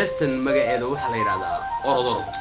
heestan magaceeda waxaa la yidhahdaa orod orod.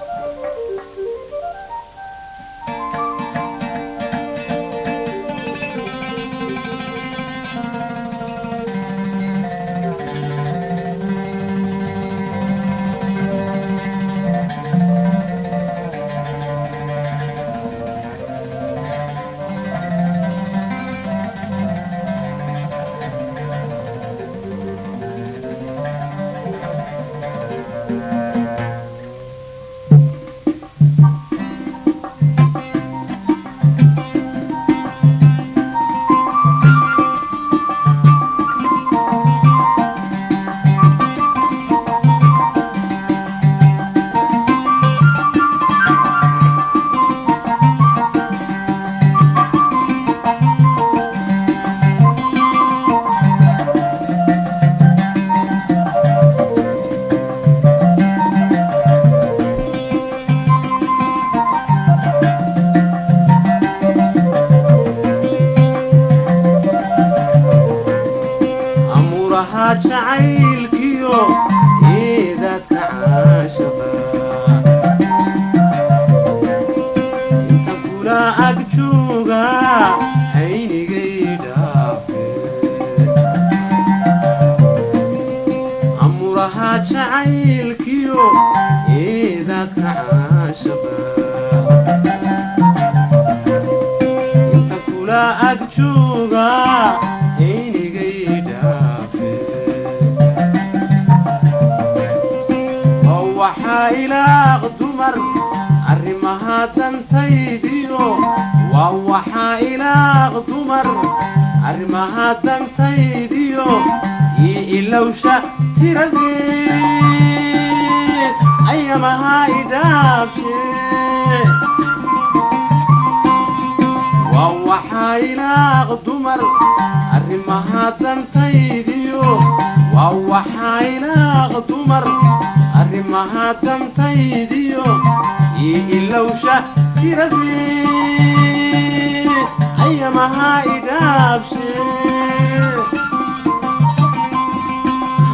jacaylkiyo eedadka caashaqa inta kula ag jooga haynigay dhaafe amuraha jacaylkiyo eedadka caashaqa inta kula ag jooga إلى دمر أرمها تنتيديو ووحى إلى دمر أرمها تنتيديو إلوشا ترديد أيامها إدابشي ووحى إلى دمر أرمها تنتيديو ووحى إلى دمر أرمها تنتيديو إلوشا ترديد أيامها إدابشي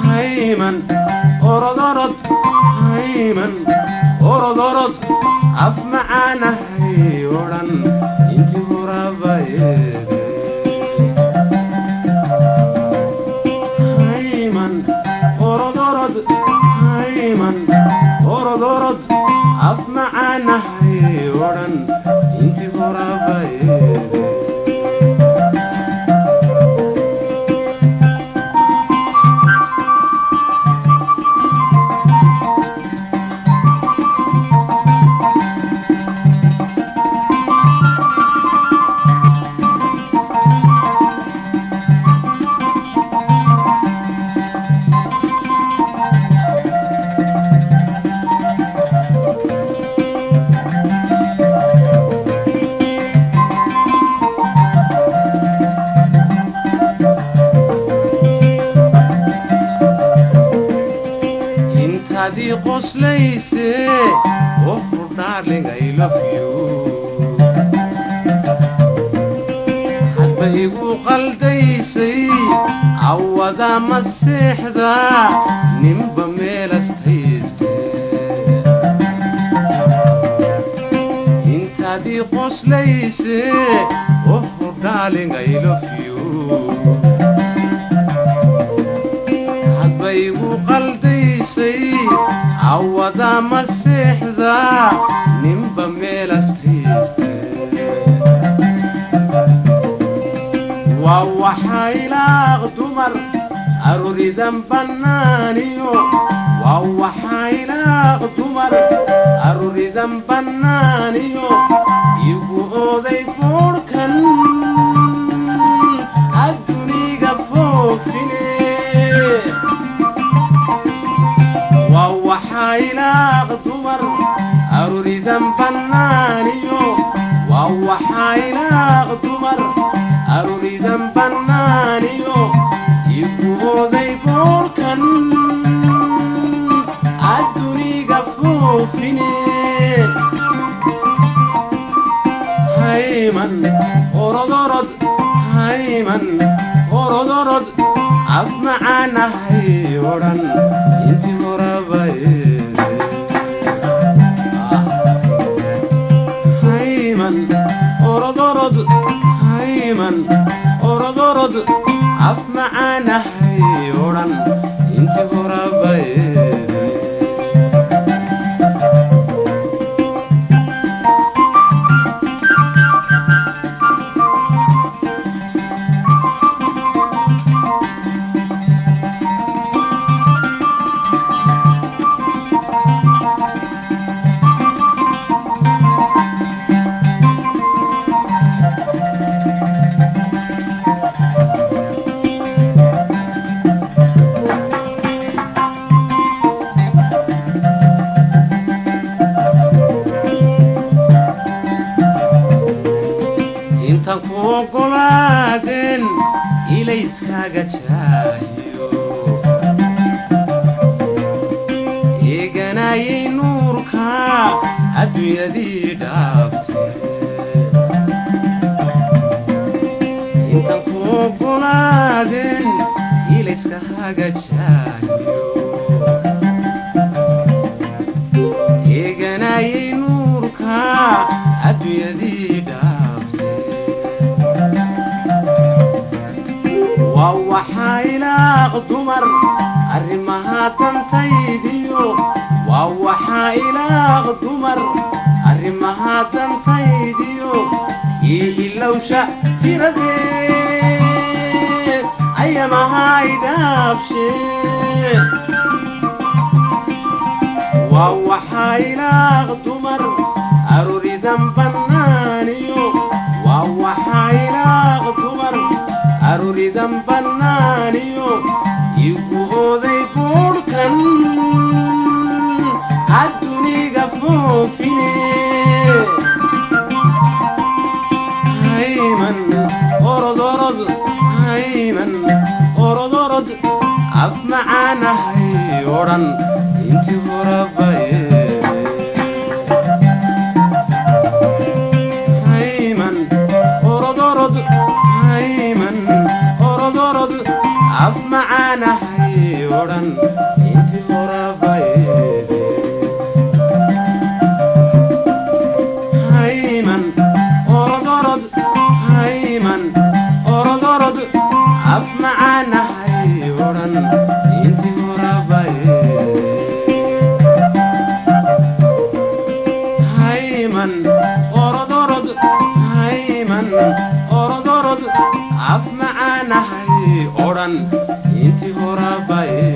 هيمن أرد أرد هيمن أرد أرد أفمعنا هيورا انتي مرابايدي هيمن أرد أرد هيمن أرد أرد أفمعنا هيورا انتي مرابايدي هذه قصليسي oh darling I love you حتى يقول قلديسي عوضا مسيح ذا نمبا ميلستيستي انت هذه قصليسي oh darling I love you حتى يقول قلديسي عوضا مسيح ذا نمبا ميلستيستي ووحى إلى دمر أروري ذنبنانيو ووحى إلى دمر أروري ذنبنانيو يقو ذي فوركن الدنيا قفوفني ووحى إلى دمر أروري ذنبنانيو ووحى إلى دمر أروري ذنبنانيو يبقوا ذي فوركن الدنيا قفوفني هيمن أرد أرد هيمن أرد أرد أفمعنا هيورا انتي مرابي hayman orod orod hayman orod orod af macaanahay odhan intii horabay inta ku ogolaadeen ilayskaaga jaahiyo eeganayay nuurka adduunyadii dhaaftee inta ku ogolaadeen ilayskaaga jaahiyo eeganayay nuurka adduunyadii dhaaftee وحايلاق دمر arrimaha tantaydiyo وحايلاق دمر arrimaha tantaydiyo ilowsha tiradee ayamaha idabshe وحايلاق دمر aruridan bananiyo وحايلاق دمر aruridan bananiyo igu oday buurkan adduniga foofine hayman orod orod hayman orod orod af macaanahay odhan intii horabaye hayman orod orod hayman orod orod af macaanahay odhan intii horabaye hayman orod orod hayman orod orod af macaanahay odhan intii horabaye hayman orod orod hayman orod orod af macaanahay odhan intii horabaye